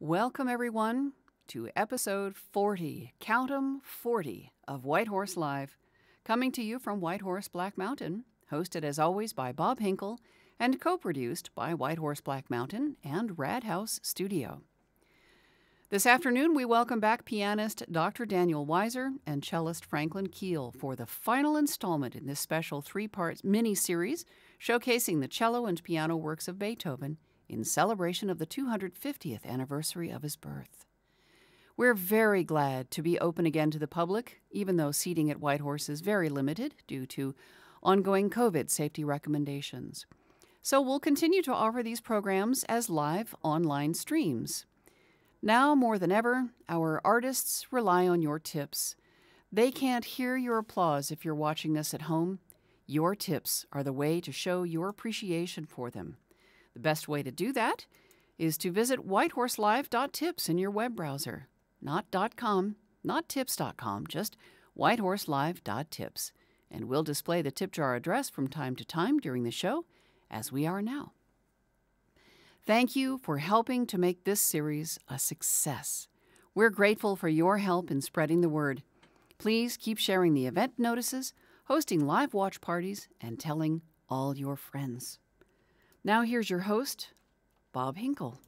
Welcome, everyone, to episode 40, count 'em 40, of White Horse Live, coming to you from White Horse Black Mountain, hosted as always by Bob Hinkle, and co-produced by White Horse Black Mountain and Rad House Studio. This afternoon, we welcome back pianist Dr. Daniel Weiser and cellist Franklin Keel for the final installment in this special three-part mini-series showcasing the cello and piano works of Beethoven in celebration of the 250th anniversary of his birth. We're very glad to be open again to the public, even though seating at White Horse is very limited due to ongoing COVID safety recommendations. So we'll continue to offer these programs as live online streams. Now more than ever, our artists rely on your tips. They can't hear your applause if you're watching this at home. Your tips are the way to show your appreciation for them. The best way to do that is to visit whitehorselive.tips in your web browser. Not .com, not tips.com, just whitehorselive.tips. And we'll display the tip jar address from time to time during the show, as we are now. Thank you for helping to make this series a success. We're grateful for your help in spreading the word. Please keep sharing the event notices, hosting live watch parties, and telling all your friends. Now here's your host, Bob Hinkle.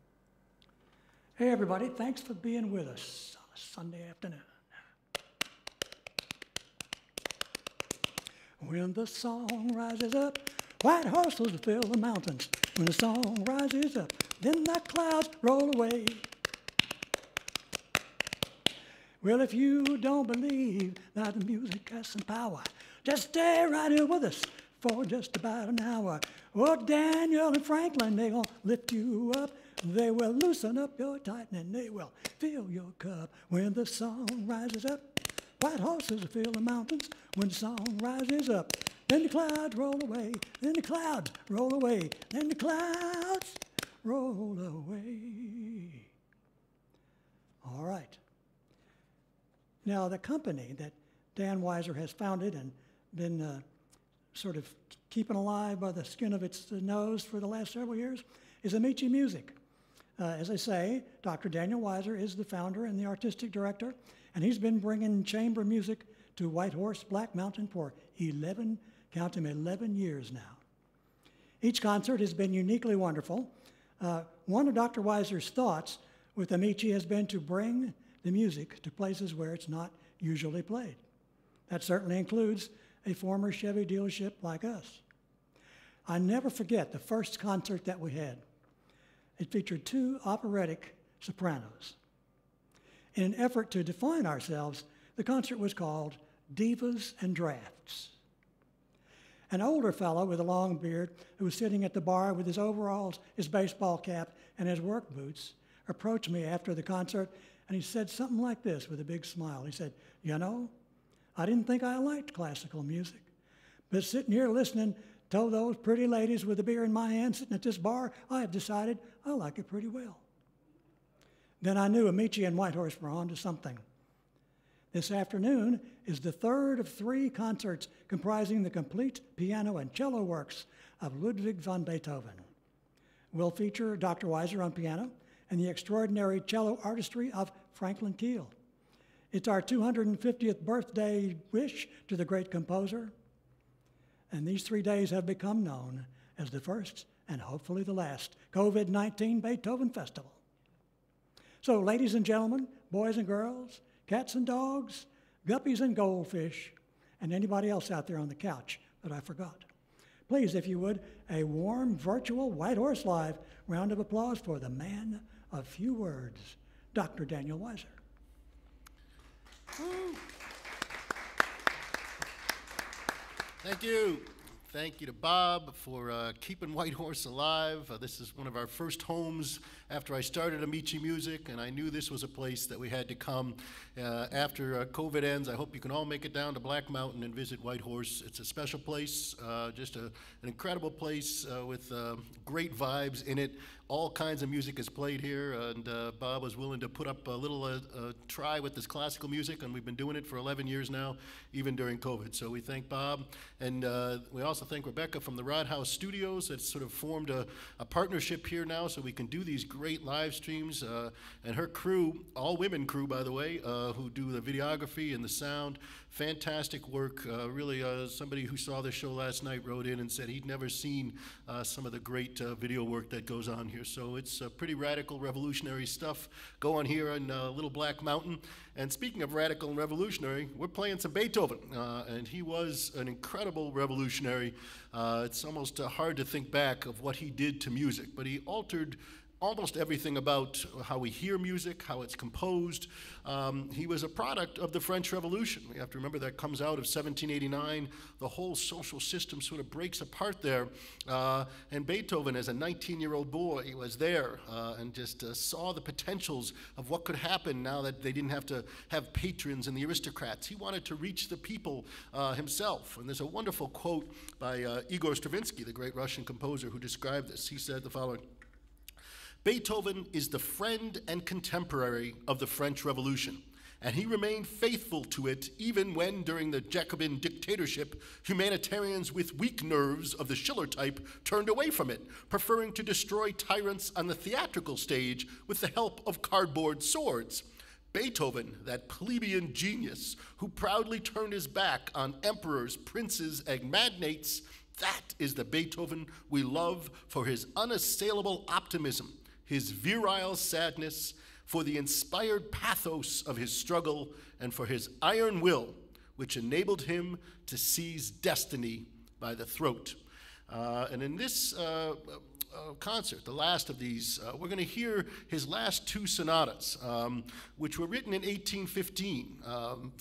Hey everybody, thanks for being with us on a Sunday afternoon. When the song rises up, white horses fill the mountains. When the song rises up, then the clouds roll away. Well, if you don't believe that the music has some power, just stay right here with us for just about an hour. Oh, Daniel and Franklin, they will lift you up. They will loosen up your tightening. They will fill your cup. When the song rises up, white horses fill the mountains. When the song rises up, then the clouds roll away. Then the clouds roll away. Then the clouds roll away. All right. Now, the company that Dan Weiser has founded and been sort of keeping alive by the skin of its nose for the last several years is AmiciMusic. As I say, Dr. Daniel Weiser is the founder and the artistic director, and he's been bringing chamber music to White Horse Black Mountain for 11 years now. Each concert has been uniquely wonderful. One of Dr. Weiser's thoughts with Amici has been to bring the music to places where it's not usually played. That certainly includes a former Chevy dealership like us. I never forget the first concert that we had. It featured two operatic sopranos. In an effort to define ourselves, the concert was called Divas and Drafts. An older fellow with a long beard who was sitting at the bar with his overalls, his baseball cap, and his work boots approached me after the concert, and he said something like this with a big smile. He said, "You know, I didn't think I liked classical music, but sitting here listening to those pretty ladies with a beer in my hand sitting at this bar, I have decided I like it pretty well." Then I knew Amici and Whitehorse were on to something. This afternoon is the third of three concerts comprising the complete piano and cello works of Ludwig van Beethoven. We'll feature Dr. Weiser on piano and the extraordinary cello artistry of Franklin Keel. It's our 250th birthday wish to the great composer, and these 3 days have become known as the first and hopefully the last COVID-19 Beethoven Festival. So, ladies and gentlemen, boys and girls, cats and dogs, guppies and goldfish, and anybody else out there on the couch that I forgot, please, if you would, a warm virtual White Horse Live round of applause for the man of few words, Dr. Daniel Weiser. Thank you. Thank you to Bob for keeping White Horse alive. This is one of our first homes after I started AmiciMusic, and I knew this was a place that we had to come after COVID ends. I hope you can all make it down to Black Mountain and visit White Horse. It's a special place, just an incredible place with great vibes in it. All kinds of music is played here, and Bob was willing to put up a little try with this classical music, and we've been doing it for 11 years now, even during COVID. So we thank Bob, and we also also thank Rebecca from the Rod House Studios that's sort of formed a partnership here now so we can do these great live streams. And her crew, all women crew, by the way, who do the videography and the sound. Fantastic work. Really, somebody who saw the show last night wrote in and said he'd never seen some of the great video work that goes on here. So it's pretty radical, revolutionary stuff going here in Little Black Mountain. And speaking of radical and revolutionary, we're playing some Beethoven. And he was an incredible revolutionary. It's almost hard to think back of what he did to music, but he altered almost everything about how we hear music, how it's composed. He was a product of the French Revolution. We have to remember that comes out of 1789. The whole social system sort of breaks apart there. And Beethoven, as a 19-year-old boy, was there and just saw the potentials of what could happen now that they didn't have to have patrons and the aristocrats. He wanted to reach the people himself. And there's a wonderful quote by Igor Stravinsky, the great Russian composer, who described this. He said the following: Beethoven is the friend and contemporary of the French Revolution, and he remained faithful to it even when, during the Jacobin dictatorship, humanitarians with weak nerves of the Schiller type turned away from it, preferring to destroy tyrants on the theatrical stage with the help of cardboard swords. Beethoven, that plebeian genius who proudly turned his back on emperors, princes, and magnates, that is the Beethoven we love for his unassailable optimism, his virile sadness, for the inspired pathos of his struggle, and for his iron will, which enabled him to seize destiny by the throat. And in this concert, the last of these, we're going to hear his last two sonatas, which were written in 1815.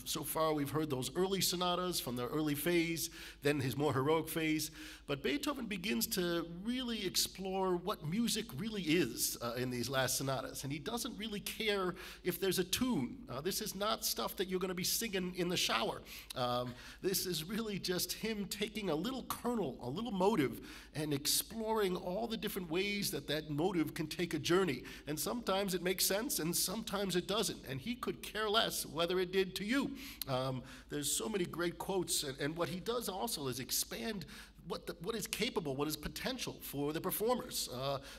So far, we've heard those early sonatas from the early phase, then his more heroic phase. But Beethoven begins to really explore what music really is in these last sonatas. And he doesn't really care if there's a tune. This is not stuff that you're going to be singing in the shower. This is really just him taking a little kernel, a little motive, and exploring all the different ways that that motive can take a journey. And sometimes it makes sense, and sometimes it doesn't. And he could care less whether it did to you. There's so many great quotes, and what he does also is expand what is capable, what is potential for the performers.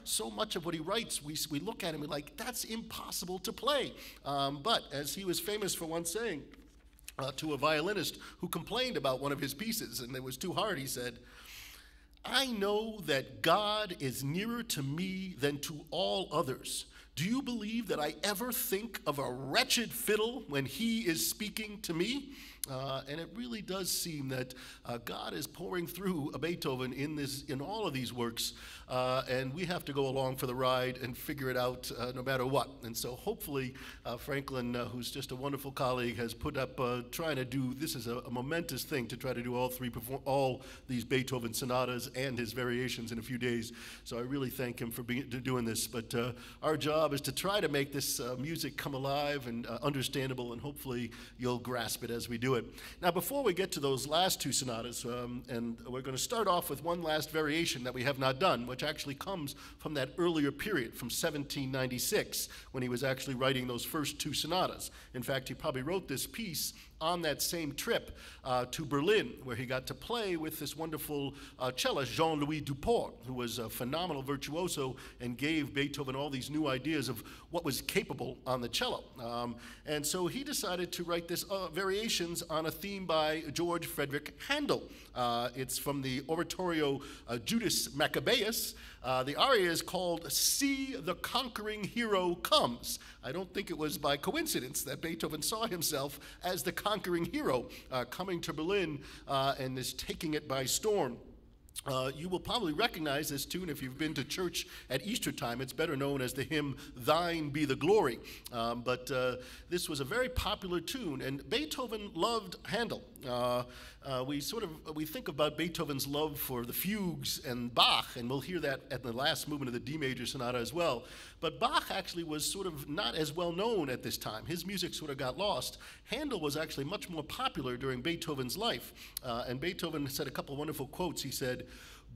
So much of what he writes, we look at him and we're like, that's impossible to play. But as he was famous for once saying to a violinist who complained about one of his pieces and it was too hard, he said, "I know that God is nearer to me than to all others. Do you believe that I ever think of a wretched fiddle when he is speaking to me?" And it really does seem that God is pouring through a Beethoven in all of these works, and we have to go along for the ride and figure it out no matter what. And so hopefully Franklin, who's just a wonderful colleague, has put up trying to do, this is a momentous thing to try to do all these Beethoven sonatas and his variations in a few days. So I really thank him for doing this. But our job is to try to make this music come alive and understandable, and hopefully you'll grasp it as we do it. Now, before we get to those last two sonatas, and we're going to start off with one last variation that we have not done, which actually comes from that earlier period, from 1796, when he was actually writing those first two sonatas. In fact, he probably wrote this piece on that same trip to Berlin, where he got to play with this wonderful cellist, Jean-Louis Duport, who was a phenomenal virtuoso and gave Beethoven all these new ideas of what was capable on the cello. And so he decided to write this variations on a theme by George Frederick Handel. It's from the oratorio Judas Maccabeus. The aria is called "See the Conquering Hero Comes." I don't think it was by coincidence that Beethoven saw himself as the conquering hero coming to Berlin and is taking it by storm. You will probably recognize this tune if you've been to church at Easter time. It's better known as the hymn, "Thine Be the Glory." But this was a very popular tune, and Beethoven loved Handel. We think about Beethoven's love for the fugues and Bach, and we'll hear that at the last movement of the D major sonata as well. But Bach actually was sort of not as well known at this time. His music sort of got lost. Handel was actually much more popular during Beethoven's life. And Beethoven said a couple of wonderful quotes. He said,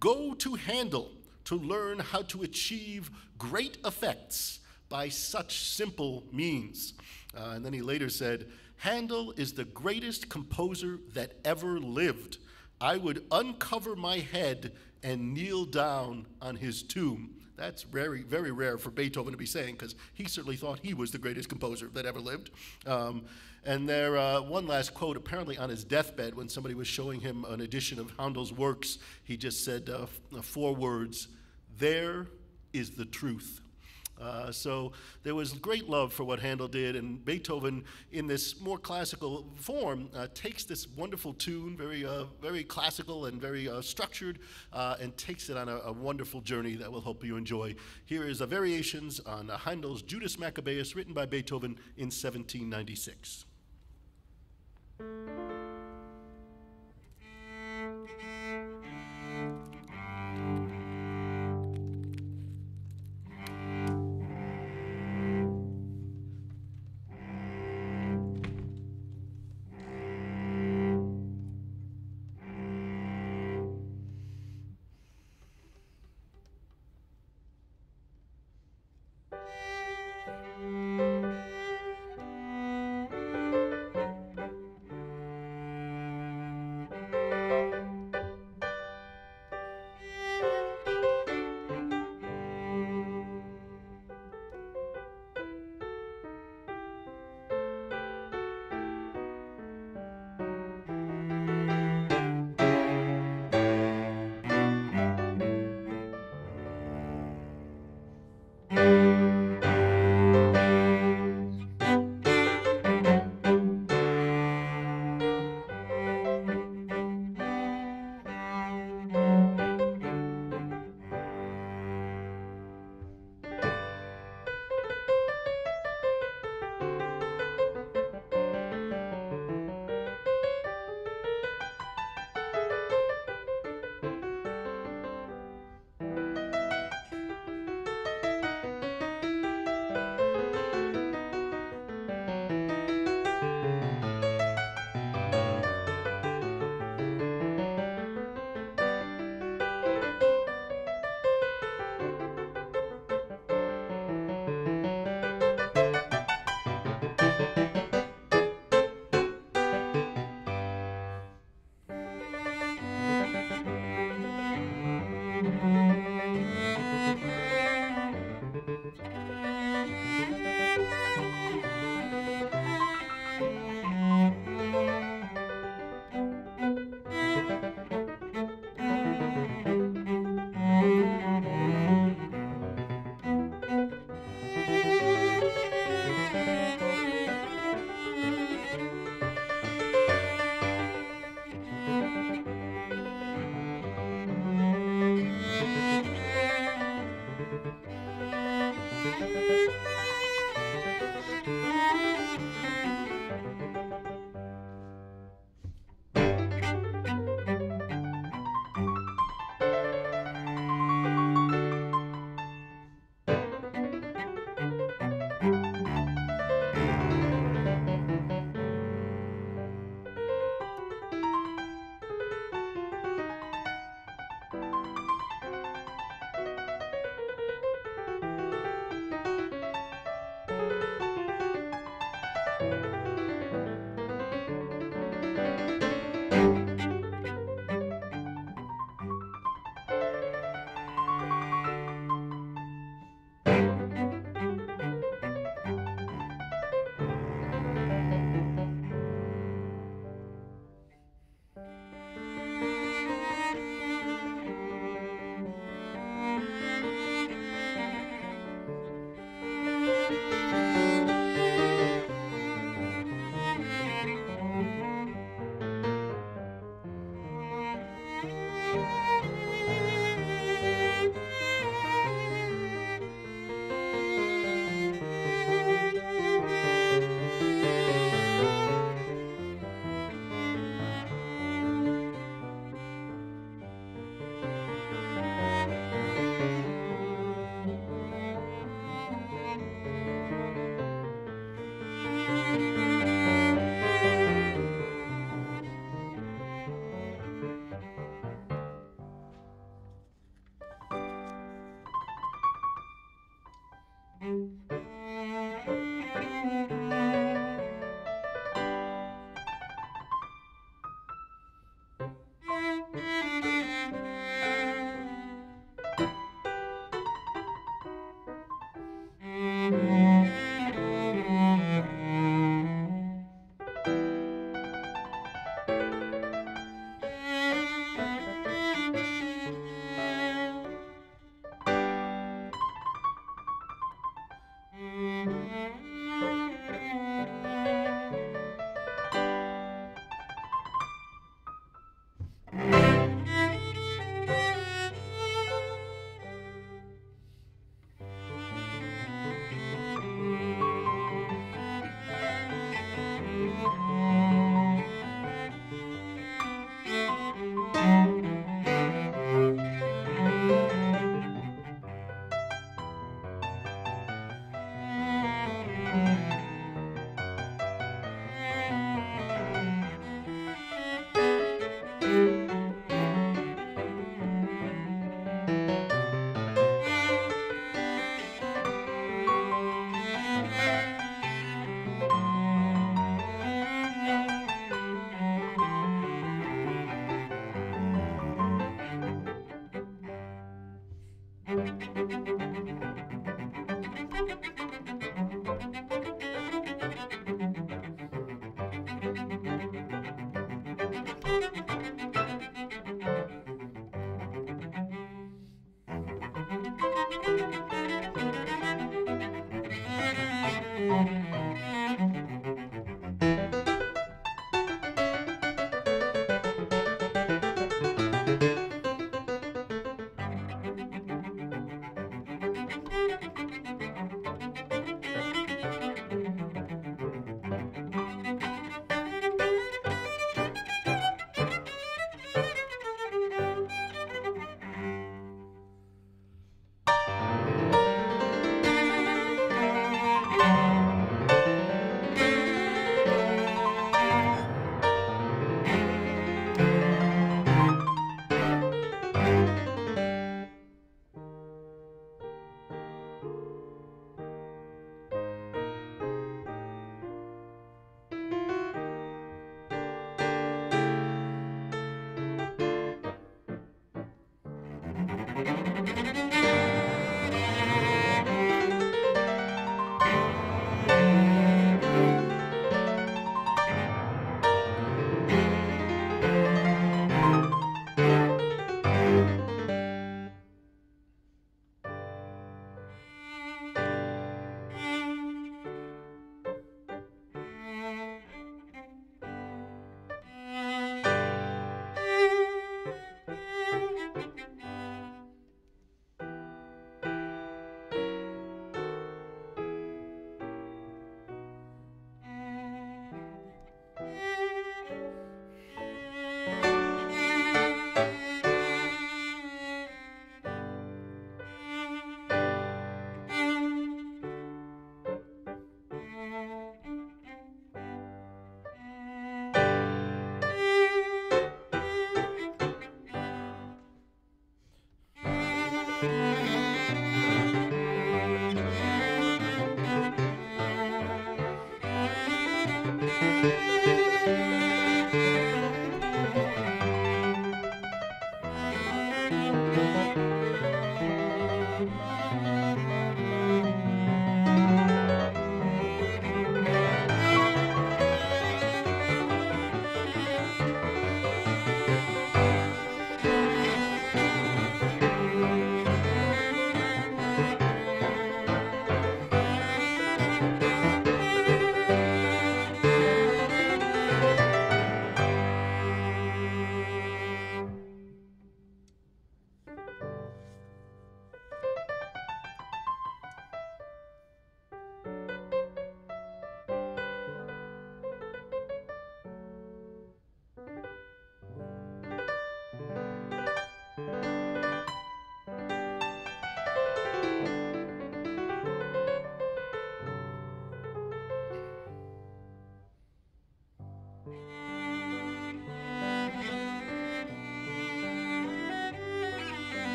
"Go to Handel to learn how to achieve great effects by such simple means." And then he later said, "Handel is the greatest composer that ever lived. I would uncover my head and kneel down on his tomb. That's very, very rare for Beethoven to be saying, because he certainly thought he was the greatest composer that ever lived. And there, one last quote, apparently on his deathbed, when somebody was showing him an edition of Handel's works, he just said 4 words: "There is the truth." So there was great love for what Handel did, and Beethoven, in this more classical form, takes this wonderful tune, very classical and very structured, and takes it on a wonderful journey that will hope you enjoy. Here is a variations on Handel's Judas Maccabeus, written by Beethoven in 1796.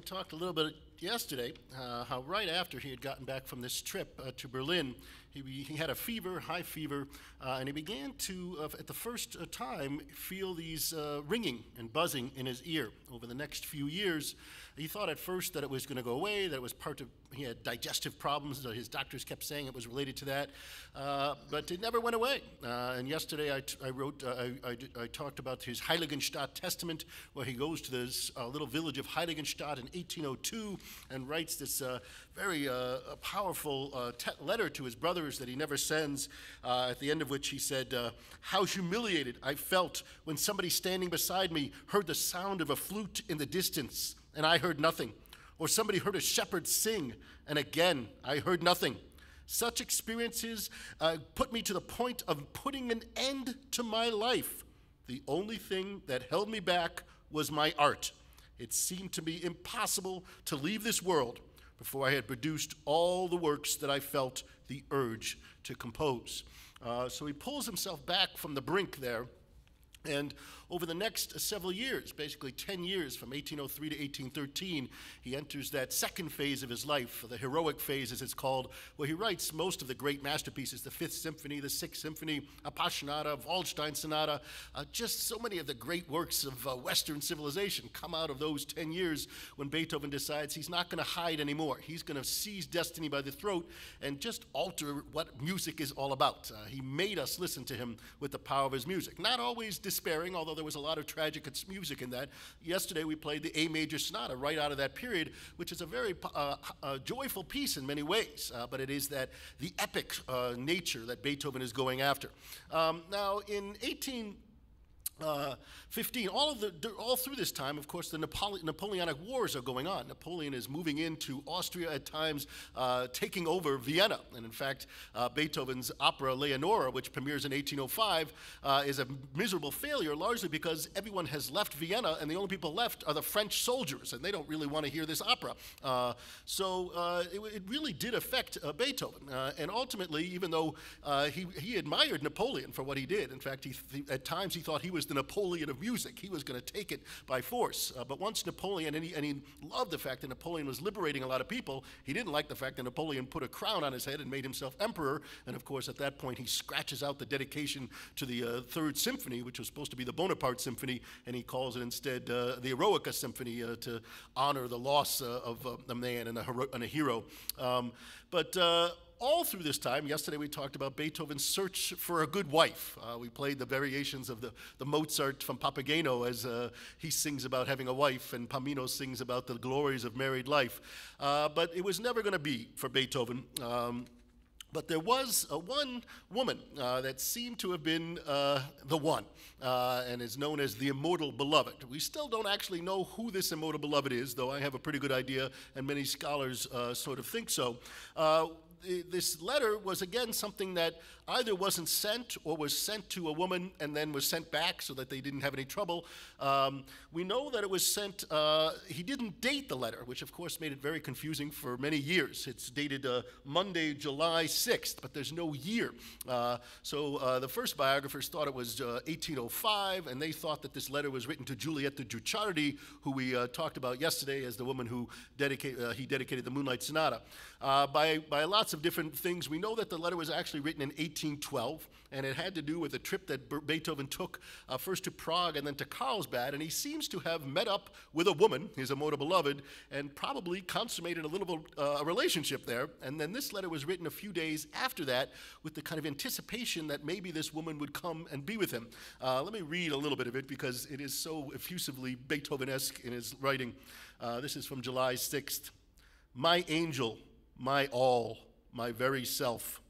we talked a little bit yesterday, how right after he had gotten back from this trip to Berlin, he had a fever, high fever, and he began to, at the first time, feel these ringing and buzzing in his ear. Over the next few years, he thought at first that it was going to go away, that it was part of, he had digestive problems, his doctors kept saying it was related to that, but it never went away. And yesterday I talked about his Heiligenstadt Testament, where he goes to this little village of Heiligenstadt in 1802 and writes this very powerful letter to his brothers that he never sends, at the end of which he said, "How humiliated I felt when somebody standing beside me heard the sound of a flute in the distance, and I heard nothing. Or somebody heard a shepherd sing, and again, I heard nothing. Such experiences put me to the point of putting an end to my life. The only thing that held me back was my art. It seemed to me impossible to leave this world before I had produced all the works that I felt the urge to compose." So he pulls himself back from the brink there. And over the next several years, basically 10 years, from 1803 to 1813, he enters that second phase of his life, the heroic phase as it's called, where he writes most of the great masterpieces, the Fifth Symphony, the Sixth Symphony, Appassionata, Waldstein Sonata, just so many of the great works of Western civilization come out of those 10 years when Beethoven decides he's not going to hide anymore. He's going to seize destiny by the throat and just alter what music is all about. He made us listen to him with the power of his music. Not always despairing, although there was a lot of tragic music in that. Yesterday we played the A major sonata right out of that period, which is a very joyful piece in many ways, but it is the epic nature that Beethoven is going after. Now in 1815, all through this time, of course, the Napoleonic Wars are going on. Napoleon is moving into Austria at times, taking over Vienna. And in fact, Beethoven's opera Leonora, which premieres in 1805, is a miserable failure, largely because everyone has left Vienna, and the only people left are the French soldiers, and they don't really want to hear this opera. It really did affect Beethoven. And ultimately, even though he admired Napoleon for what he did, in fact, at times he thought he was the Napoleon of music. He was going to take it by force. But once Napoleon, and he loved the fact that Napoleon was liberating a lot of people, he didn't like the fact that Napoleon put a crown on his head and made himself emperor. And of course, at that point, he scratches out the dedication to the Third Symphony, which was supposed to be the Bonaparte Symphony, and he calls it instead the Eroica Symphony to honor the loss of a man and a hero. All through this time, yesterday we talked about Beethoven's search for a good wife. We played the variations of the Mozart from Papageno as he sings about having a wife, and Pamino sings about the glories of married life. But it was never going to be for Beethoven. But there was one woman that seemed to have been the one, and is known as the Immortal Beloved. We still don't actually know who this Immortal Beloved is, though I have a pretty good idea, and many scholars sort of think so. This letter was, again, something that either wasn't sent or was sent to a woman and then was sent back so that they didn't have any trouble. We know that it was sent, he didn't date the letter, which of course made it very confusing for many years. It's dated Monday, July 6th, but there's no year. The first biographers thought it was 1805, and they thought that this letter was written to Giulietta Guicciardi, who we talked about yesterday as the woman who he dedicated the Moonlight Sonata. By lots of different things, we know that the letter was actually written in 1812, and it had to do with a trip that Beethoven took first to Prague and then to Carlsbad, and he seems to have met up with a woman, his Immortal Beloved, and probably consummated a little relationship there. And then this letter was written a few days after that with the kind of anticipation that maybe this woman would come and be with him. Let me read a little bit of it because it is so effusively Beethoven-esque in his writing. This is from July 6th. "My angel, my all, my very self.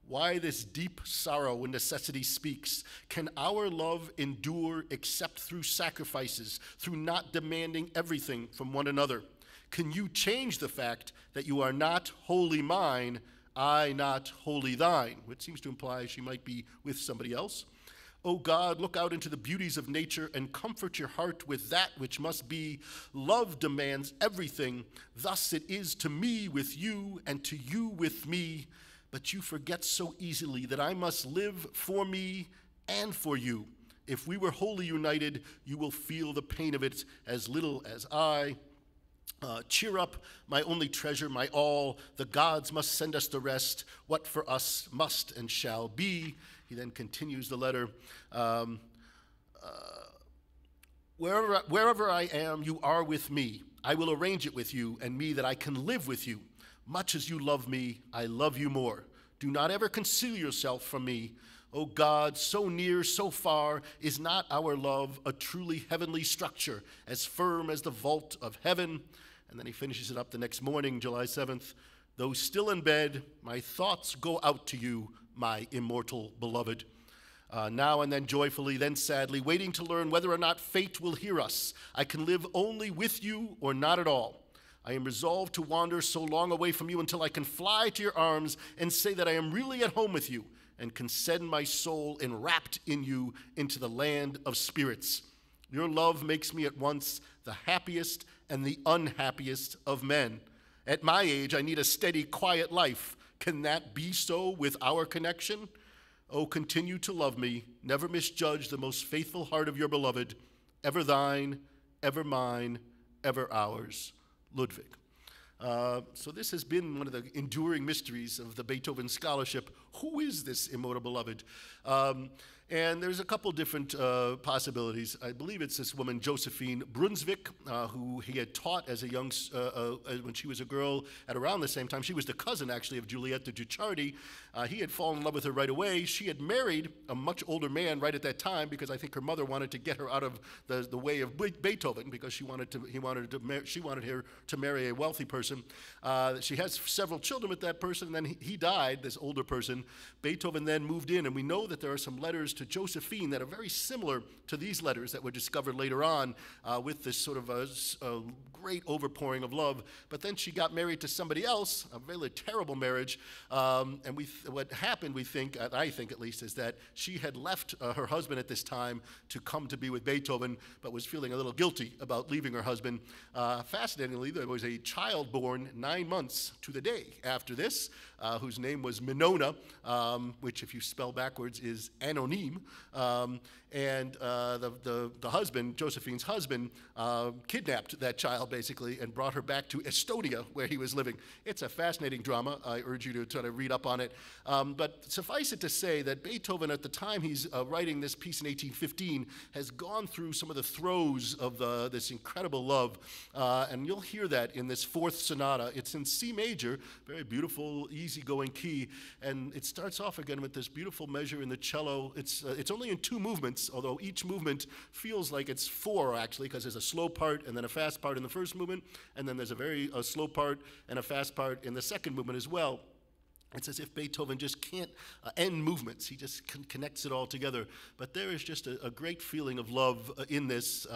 Why this deep sorrow when necessity speaks? Can our love endure except through sacrifices, through not demanding everything from one another? Can you change the fact that you are not wholly mine, I not wholly thine?" Which seems to imply she might be with somebody else. "O God, look out into the beauties of nature and comfort your heart with that which must be. Love demands everything. Thus it is to me with you and to you with me. But you forget so easily that I must live for me and for you. If we were wholly united, you will feel the pain of it as little as I. Cheer up, my only treasure, my all. The gods must send us the rest. What for us must and shall be. He then continues the letter. Wherever I am, you are with me. I will arrange it with you and me that I can live with you. Much as you love me, I love you more. Do not ever conceal yourself from me. O God, so near, so far, is not our love a truly heavenly structure, as firm as the vault of heaven? And then he finishes it up the next morning, July 7th. Though still in bed, my thoughts go out to you, my immortal beloved. Now and then joyfully, then sadly, waiting to learn whether or not fate will hear us. I can live only with you or not at all. I am resolved to wander so long away from you until I can fly to your arms and say that I am really at home with you and can send my soul enwrapped in you into the land of spirits. Your love makes me at once the happiest and the unhappiest of men. At my age, I need a steady, quiet life. Can that be so with our connection? Oh, continue to love me. Never misjudge the most faithful heart of your beloved. Ever thine, ever mine, ever ours. Ludwig. So this has been one of the enduring mysteries of the Beethoven scholarship. Who is this immortal beloved? And there's a couple different possibilities. I believe it's this woman, Josephine Brunswick, who he had taught as a young, when she was a girl at around the same time. She was the cousin, actually, of Giulietta Guicciardi. He had fallen in love with her right away. She had married a much older man right at that time because I think her mother wanted to get her out of the way of Beethoven because she wanted her to marry a wealthy person. She has several children with that person, and then he died, this older person. Beethoven then moved in, and we know that there are some letters to Josephine that are very similar to these letters that were discovered later on with this sort of a great overpouring of love. But then she got married to somebody else, a really terrible marriage, and what happened, I think at least, is that she had left her husband at this time to come to be with Beethoven, but was feeling a little guilty about leaving her husband. Fascinatingly, there was a child born 9 months to the day after this, whose name was Minona, which if you spell backwards is Anonym. And the husband, Josephine's husband, kidnapped that child basically and brought her back to Estonia where he was living. It's a fascinating drama. I urge you to try to read up on it. But suffice it to say that Beethoven, at the time he's writing this piece in 1815, has gone through some of the throes of this incredible love. And you'll hear that in this fourth sonata. It's in C major, very beautiful, easygoing key. And it starts off again with this beautiful measure in the cello. It's only in 2 movements, although each movement feels like it's 4 actually, because there's a slow part and then a fast part in the first movement, and then there's a slow part and a fast part in the second movement as well. It's as if Beethoven just can't end movements. He just connects it all together. But there is just a great feeling of love in this.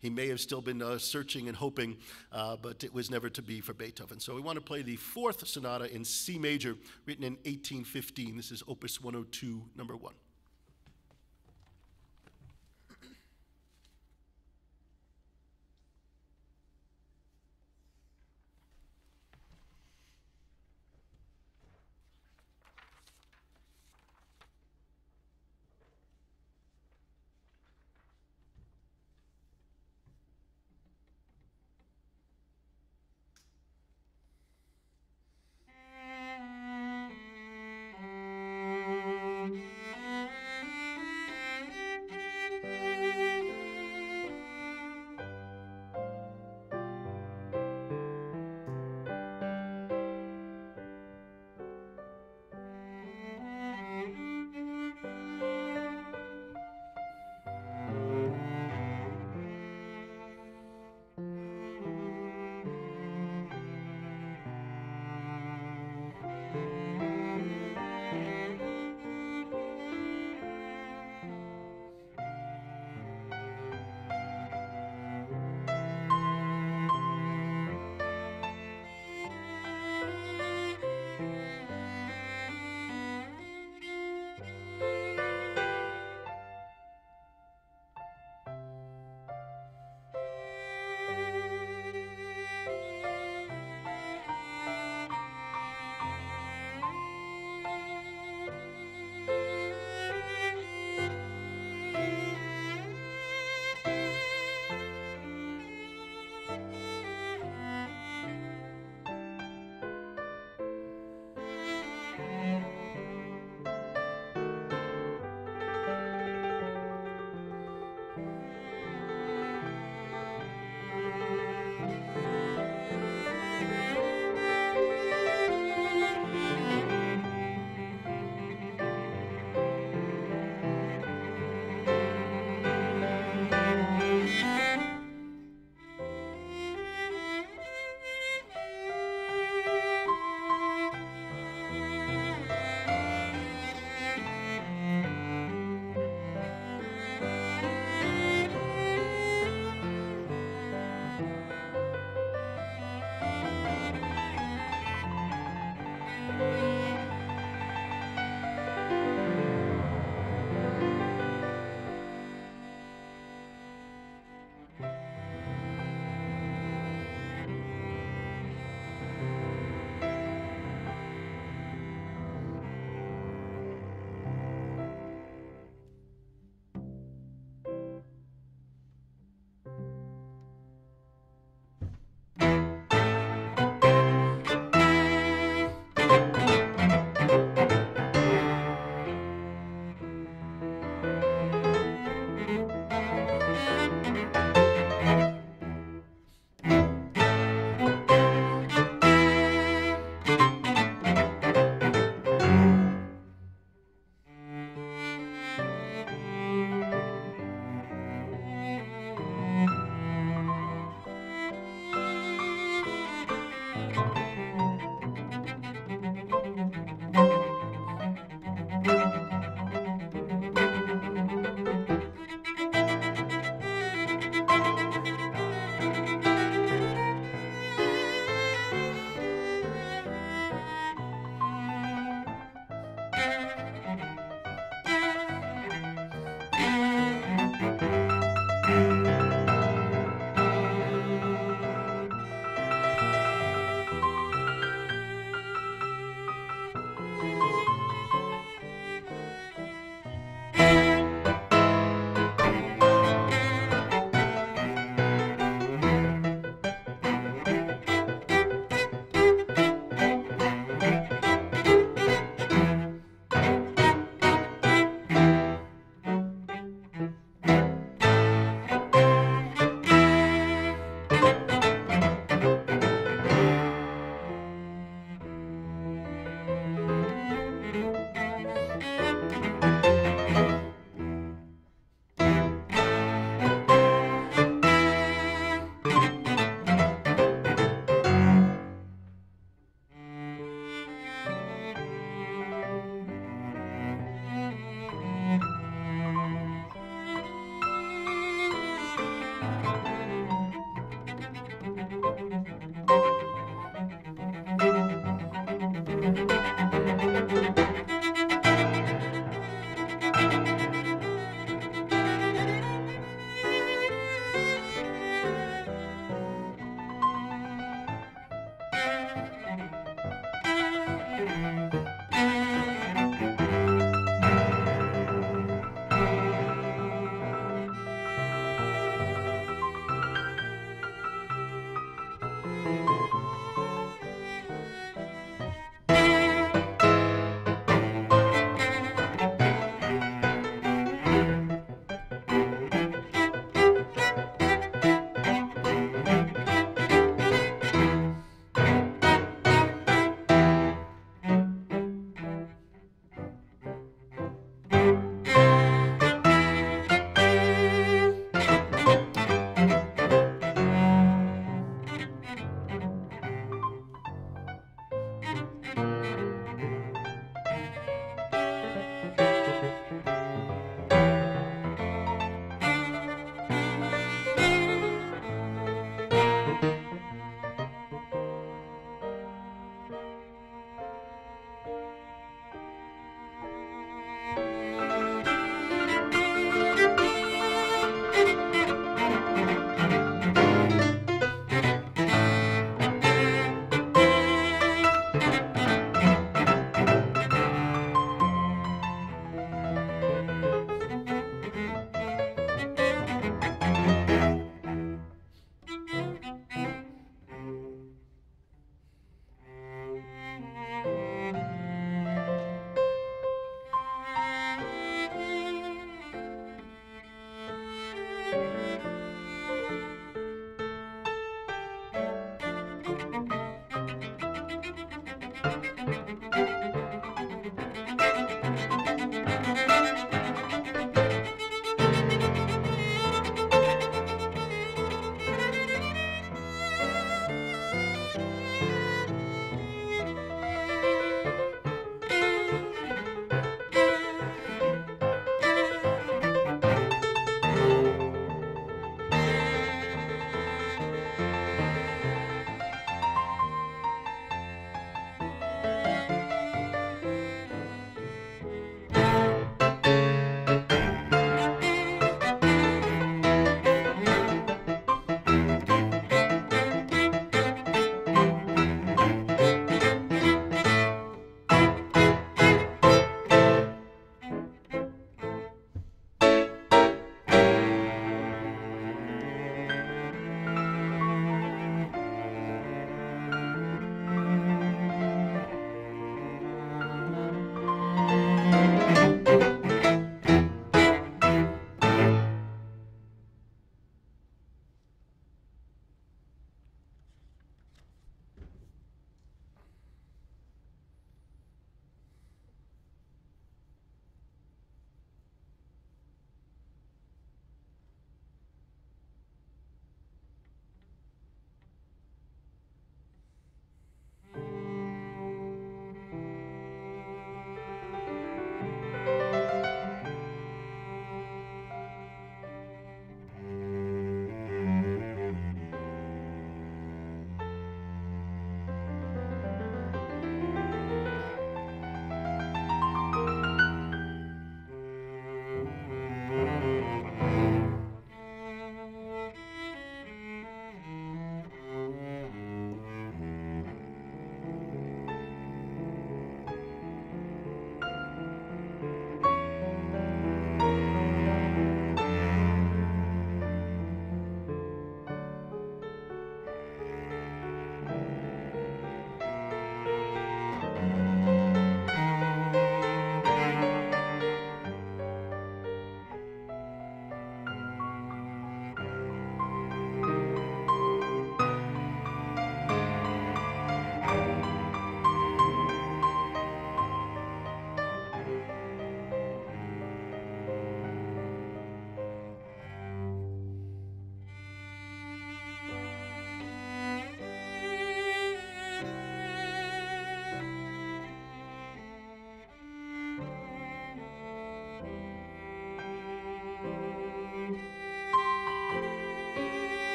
He may have still been searching and hoping, but it was never to be for Beethoven. So we want to play the fourth sonata in C major, written in 1815. This is Opus 102, number 1.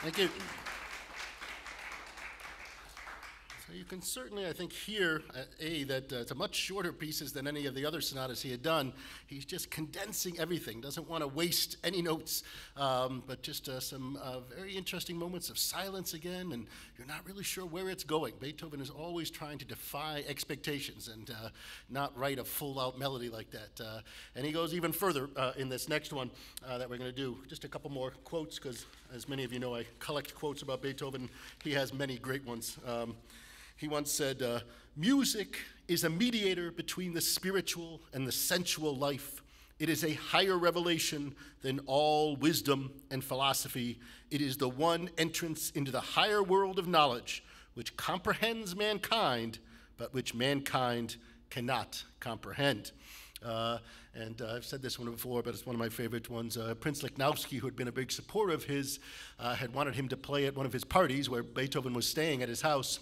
Thank you. You can certainly, I think, hear, that it's a much shorter pieces than any of the other sonatas he had done. He's just condensing everything, doesn't want to waste any notes, but just some very interesting moments of silence again, and you're not really sure where it's going. Beethoven is always trying to defy expectations and not write a full-out melody like that. And he goes even further in this next one that we're going to do. Just a couple more quotes, because as many of you know, I collect quotes about Beethoven. He has many great ones. He once said, "Music is a mediator between the spiritual and the sensual life. It is a higher revelation than all wisdom and philosophy. It is the one entrance into the higher world of knowledge, which comprehends mankind, but which mankind cannot comprehend." And I've said this one before, but it's one of my favorite ones. Prince Lichnowsky, who had been a big supporter of his, had wanted him to play at one of his parties where Beethoven was staying at his house.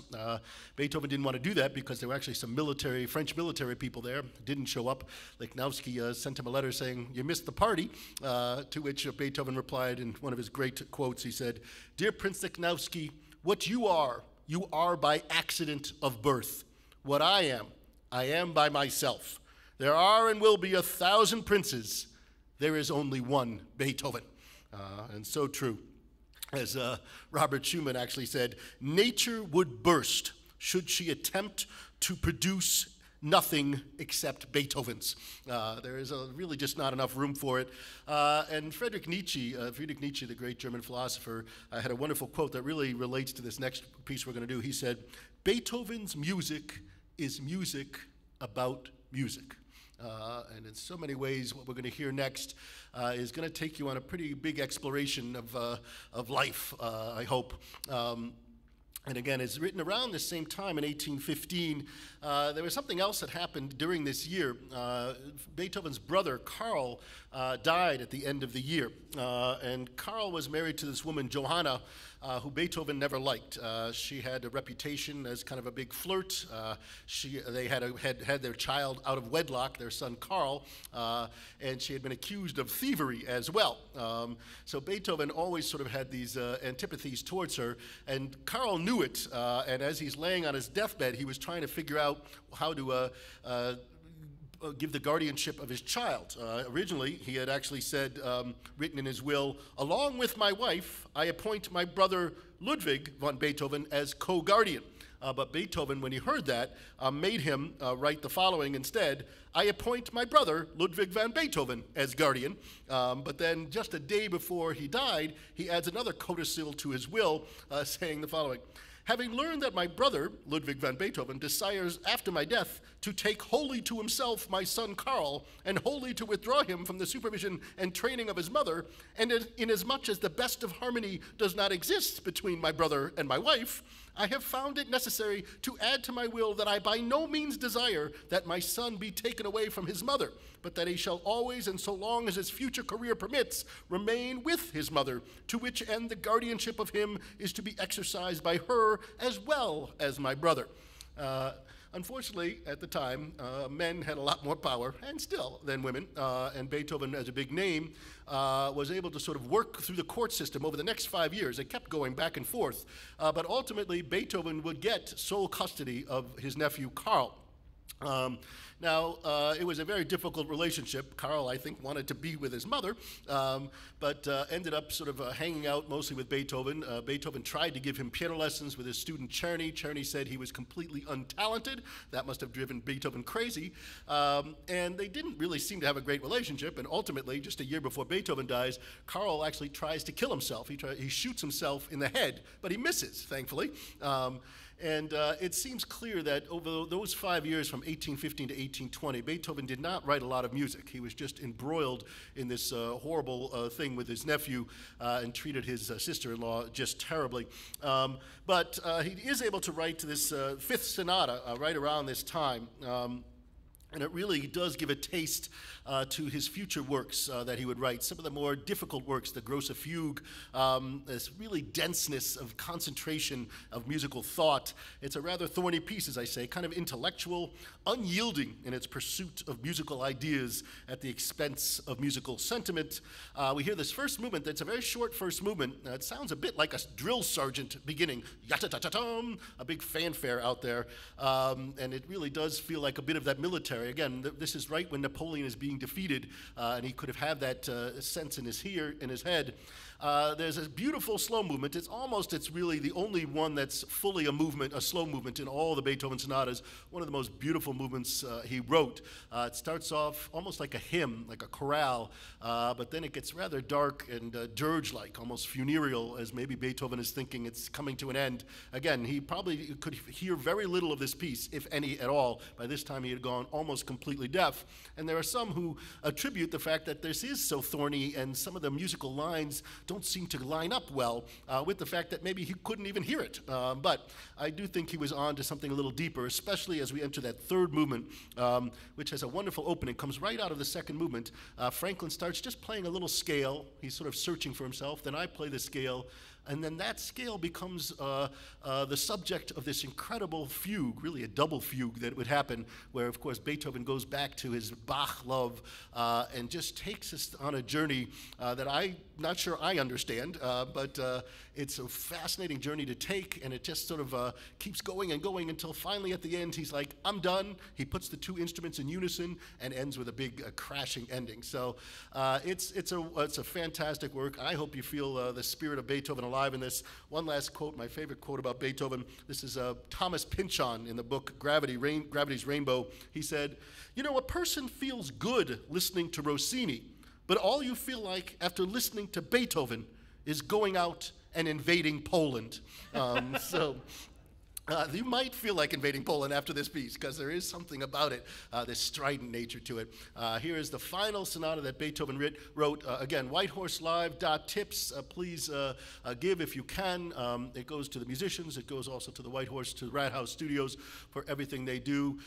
Beethoven didn't want to do that because there were actually some French military people there, didn't show up. Lichnowsky sent him a letter saying, "You missed the party," to which Beethoven replied in one of his great quotes. He said, "Dear Prince Lichnowsky, what you are by accident of birth. What I am by myself. There are and will be 1,000 princes. There is only one Beethoven." And so true. As Robert Schumann actually said, "Nature would burst should she attempt to produce nothing except Beethoven's." There is really just not enough room for it. And Friedrich Nietzsche, the great German philosopher, had a wonderful quote that really relates to this next piece we're going to do. He said, "Beethoven's music is music about music." And in so many ways, what we're going to hear next is going to take you on a pretty big exploration of life, I hope. And again, it's written around the same time in 1815. There was something else that happened during this year. Beethoven's brother, Karl, died at the end of the year. And Karl was married to this woman, Johanna, who Beethoven never liked. She had a reputation as kind of a big flirt. They had their child out of wedlock, their son Karl, and she had been accused of thievery as well. So Beethoven always sort of had these antipathies towards her, and Karl knew it. And as he's laying on his deathbed, he was trying to figure out how to give the guardianship of his child. Originally, he had actually said, written in his will, "Along with my wife, I appoint my brother Ludwig von Beethoven as co-guardian." But Beethoven, when he heard that, made him write the following instead: "I appoint my brother Ludwig van Beethoven as guardian." But then just a day before he died, he adds another codicil to his will, saying the following: "Having learned that my brother, Ludwig van Beethoven, desires after my death to take wholly to himself my son Karl, and wholly to withdraw him from the supervision and training of his mother, and inasmuch as the best of harmony does not exist between my brother and my wife, I have found it necessary to add to my will that I by no means desire that my son be taken away from his mother, but that he shall always, and so long as his future career permits, remain with his mother, to which end the guardianship of him is to be exercised by her as well as my brother." Unfortunately, at the time, men had a lot more power, and still, than women, and Beethoven, as a big name, was able to sort of work through the court system over the next 5 years. It kept going back and forth, but ultimately, Beethoven would get sole custody of his nephew, Karl. Now, it was a very difficult relationship. Karl, I think, wanted to be with his mother, but ended up sort of hanging out mostly with Beethoven. Beethoven tried to give him piano lessons with his student Czerny. Czerny said he was completely untalented. That must have driven Beethoven crazy. And they didn't really seem to have a great relationship, and ultimately, just a year before Beethoven dies, Karl actually tries to kill himself. He shoots himself in the head, but he misses, thankfully. And it seems clear that over those 5 years from 1815 to 1820, Beethoven did not write a lot of music. He was just embroiled in this horrible thing with his nephew and treated his sister-in-law just terribly. But he is able to write this fifth sonata right around this time. And it really does give a taste to his future works that he would write. Some of the more difficult works, the Grosse Fugue, this really denseness of concentration of musical thought. It's a rather thorny piece, as I say, kind of intellectual, unyielding in its pursuit of musical ideas at the expense of musical sentiment. We hear this first movement. That's a very short first movement. It sounds a bit like a drill sergeant beginning, yata-ta-ta-tum, a big fanfare out there. And it really does feel like a bit of that military. Again, this is right when Napoleon is being defeated, and he could have had that sense in his head. There's a beautiful slow movement. It's really the only one that's fully a slow movement in all the Beethoven sonatas. One of the most beautiful movements he wrote. It starts off almost like a hymn, like a chorale, but then it gets rather dark and dirge-like, almost funereal, as maybe Beethoven is thinking it's coming to an end. Again, he probably could hear very little of this piece, if any at all. By this time, he had gone almost completely deaf. And there are some who attribute the fact that this is so thorny and some of the musical lines don't seem to line up well with the fact that maybe he couldn't even hear it. But I do think he was on to something a little deeper, especially as we enter that third movement, which has a wonderful opening, comes right out of the second movement. Franklin starts just playing a little scale. He's sort of searching for himself. Then I play the scale. And then that scale becomes the subject of this incredible fugue, really a double fugue that would happen, where, of course, Beethoven goes back to his Bach love and just takes us on a journey that I'm not sure I understand, but it's a fascinating journey to take, and it just sort of keeps going and going until finally at the end he's like, I'm done. He puts the two instruments in unison and ends with a big crashing ending. So it's a fantastic work. I hope you feel the spirit of Beethoven alive in this. One last quote, my favorite quote about Beethoven. This is Thomas Pynchon in the book Gravity's Rainbow. He said, "You know, a person feels good listening to Rossini, but all you feel like after listening to Beethoven is going out and invading Poland." You might feel like invading Poland after this piece, because there is something about it, this strident nature to it. Here is the final sonata that Beethoven wrote. Again, whitehorselive.tips. Please give if you can. It goes to the musicians. It goes also to the White Horse, to the Rat House Studios for everything they do.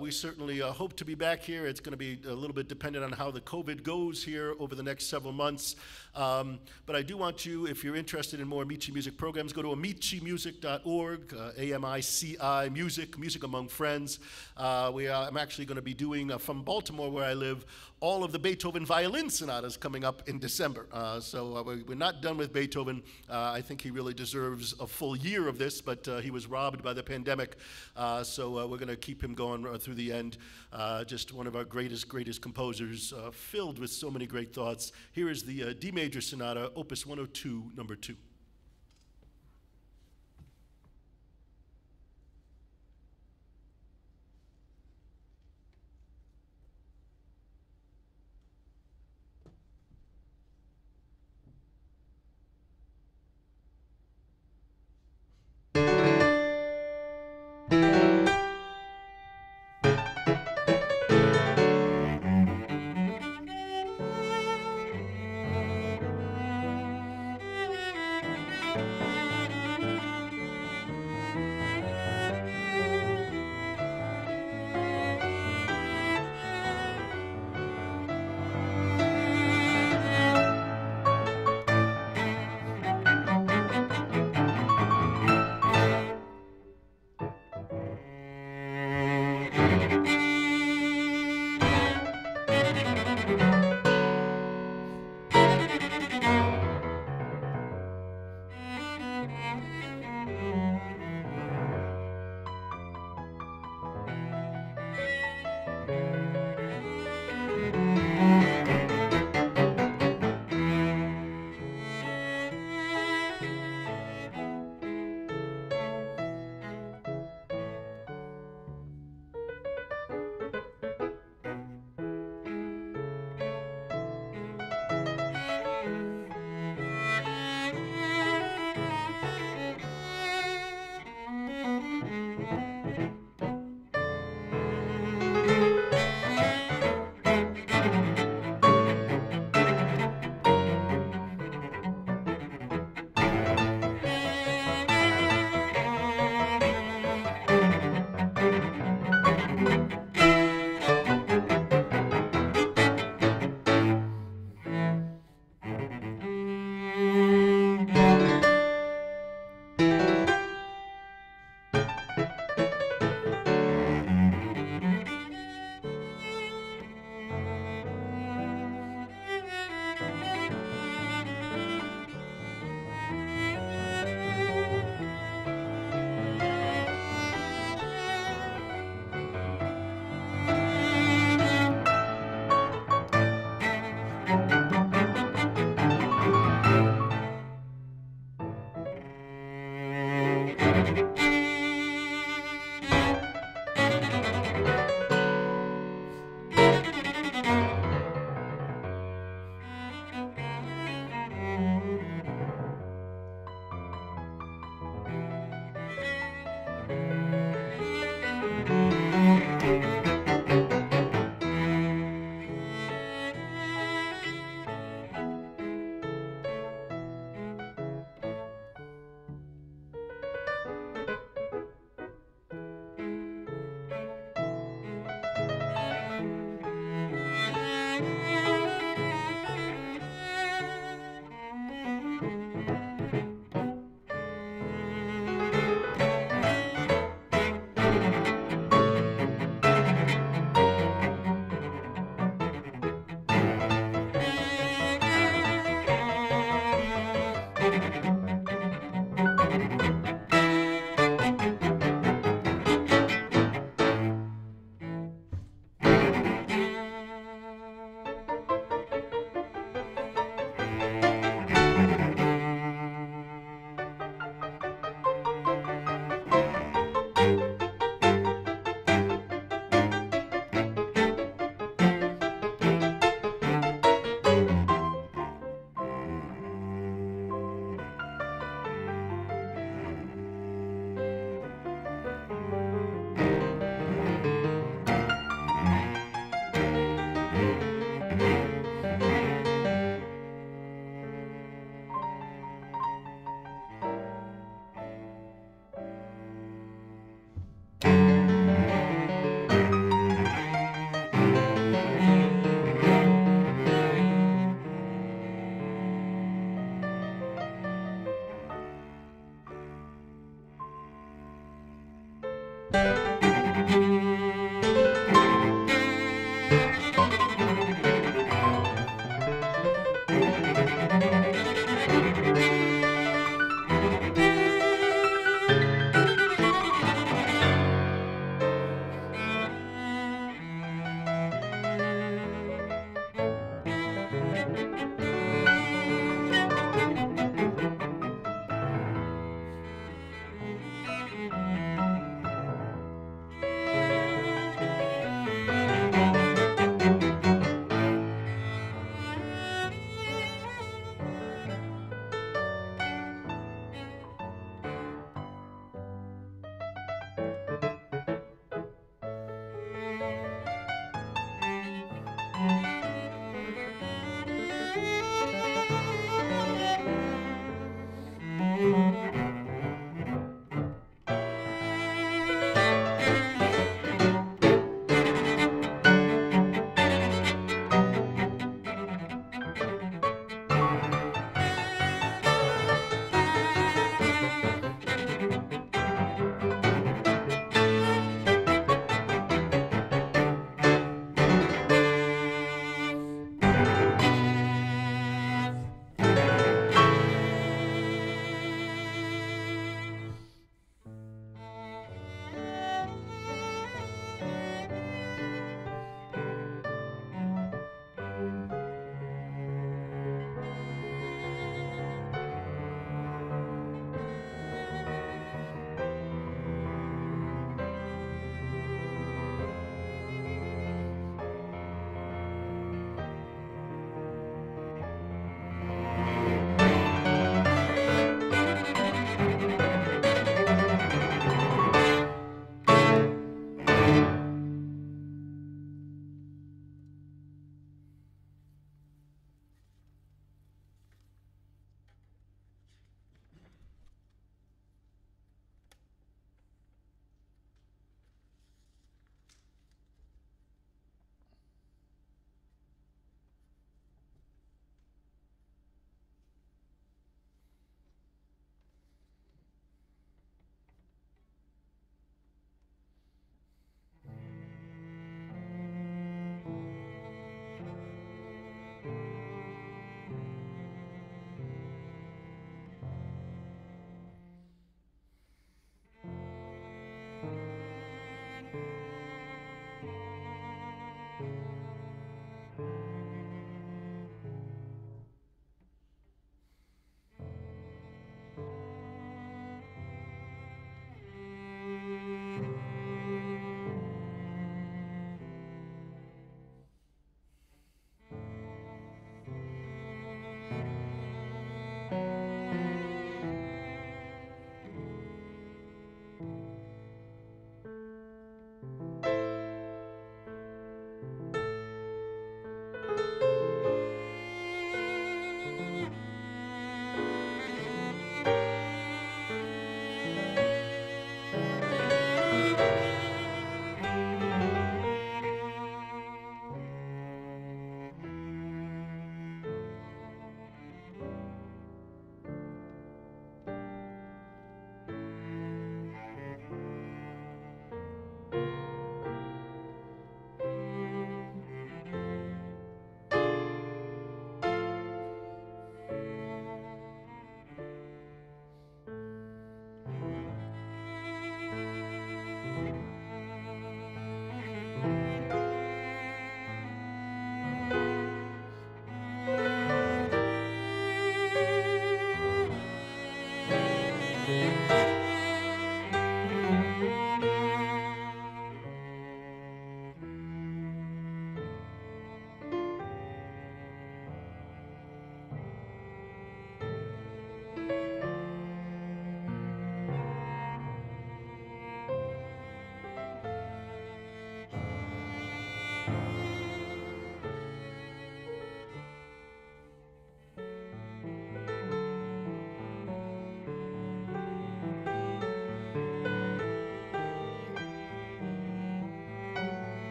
We certainly hope to be back here. It's going to be a little bit dependent on how the COVID goes here over the next several months. But I do want you, if you're interested in more AmiciMusic programs, go to AmiciMusic.org, AMICI Music Among Friends. I'm actually going to be doing, from Baltimore where I live, all of the Beethoven violin sonatas coming up in December. So we're not done with Beethoven. I think he really deserves a full year of this, but he was robbed by the pandemic. So we're going to keep him going through the end. Just one of our greatest composers, filled with so many great thoughts. Here is the D major sonata, Opus 102, number 2.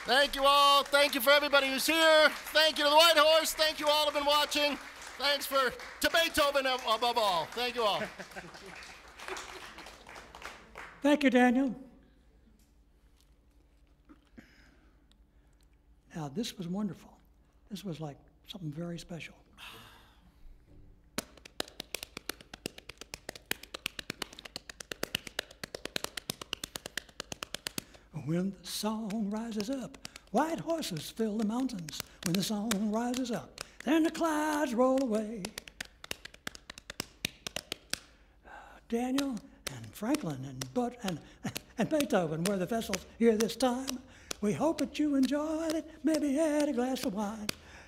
Thank you all. Thank you for everybody who's here. Thank you to the White Horse. Thank you all who've been watching. Thanks to Beethoven above all. Thank you all. Thank you, Daniel. Now, this was wonderful. This was like something very special. When the song rises up, white horses fill the mountains. When the song rises up, then the clouds roll away. Daniel and Franklin and Bud and Beethoven were the vessels here this time. We hope that you enjoyed it, maybe had a glass of wine.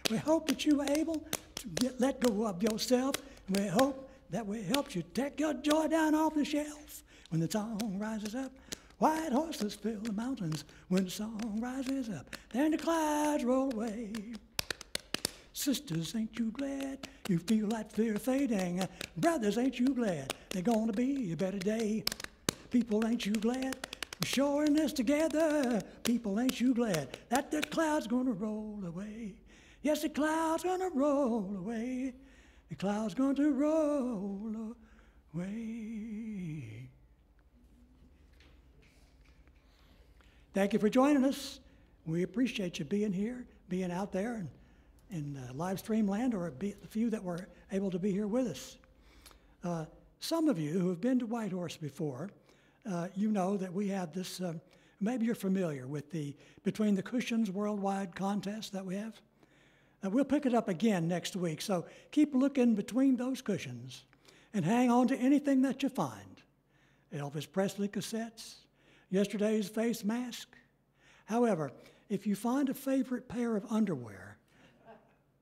We hope that you were able to let go of yourself. And we hope that we helped you take your joy down off the shelf. When the song rises up, white horses fill the mountains. When the song rises up, then the clouds roll away. Sisters, ain't you glad you feel that fear fading? Brothers, ain't you glad there's gonna be a better day? People, ain't you glad we're shoring this together? People, ain't you glad that the cloud's gonna roll away? Yes, the cloud's gonna roll away. The cloud's gonna roll away. Thank you for joining us. We appreciate you being here, being out there in live stream land, or the few that were able to be here with us. Some of you who have been to Whitehorse before, you know that we have this, maybe you're familiar with the Between the Cushions Worldwide contest that we have. We'll pick it up again next week, so keep looking between those cushions and hang on to anything that you find. Elvis Presley cassettes, yesterday's face mask. However, if you find a favorite pair of underwear,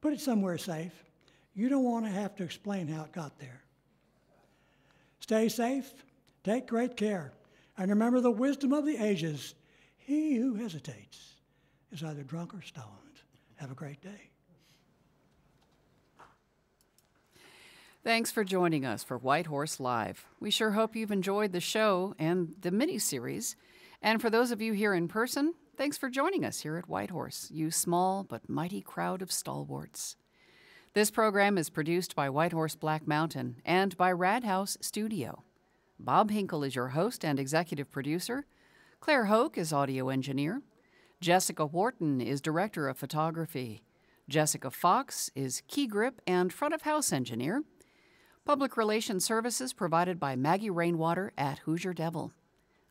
put it somewhere safe. You don't want to have to explain how it got there. Stay safe, take great care, and remember the wisdom of the ages. He who hesitates is either drunk or stoned. Have a great day. Thanks for joining us for White Horse Live. We sure hope you've enjoyed the show and the mini-series. And for those of you here in person, thanks for joining us here at White Horse, you small but mighty crowd of stalwarts. This program is produced by White Horse Black Mountain and by Rad House Studio. Bob Hinkle is your host and executive producer. Claire Hoke is audio engineer. Jessica Wharton is director of photography. Jessica Fox is key grip and front of house engineer. Public relations services provided by Maggie Rainwater at Hoosier Devil.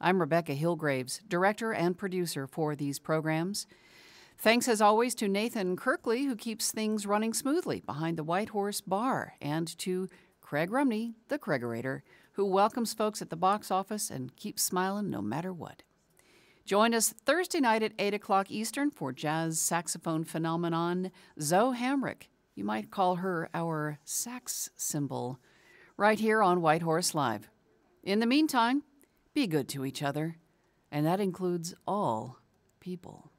I'm Rebecca Hillgraves, director and producer for these programs. Thanks as always to Nathan Kirkley, who keeps things running smoothly behind the White Horse Bar, and to Craig Rumney, the Craigerator, who welcomes folks at the box office and keeps smiling no matter what. Join us Thursday night at 8 o'clock Eastern for jazz saxophone phenomenon Zoe Hamrick. You might call her our sax symbol, right here on White Horse Live. In the meantime, Be good to each other, and that includes all people.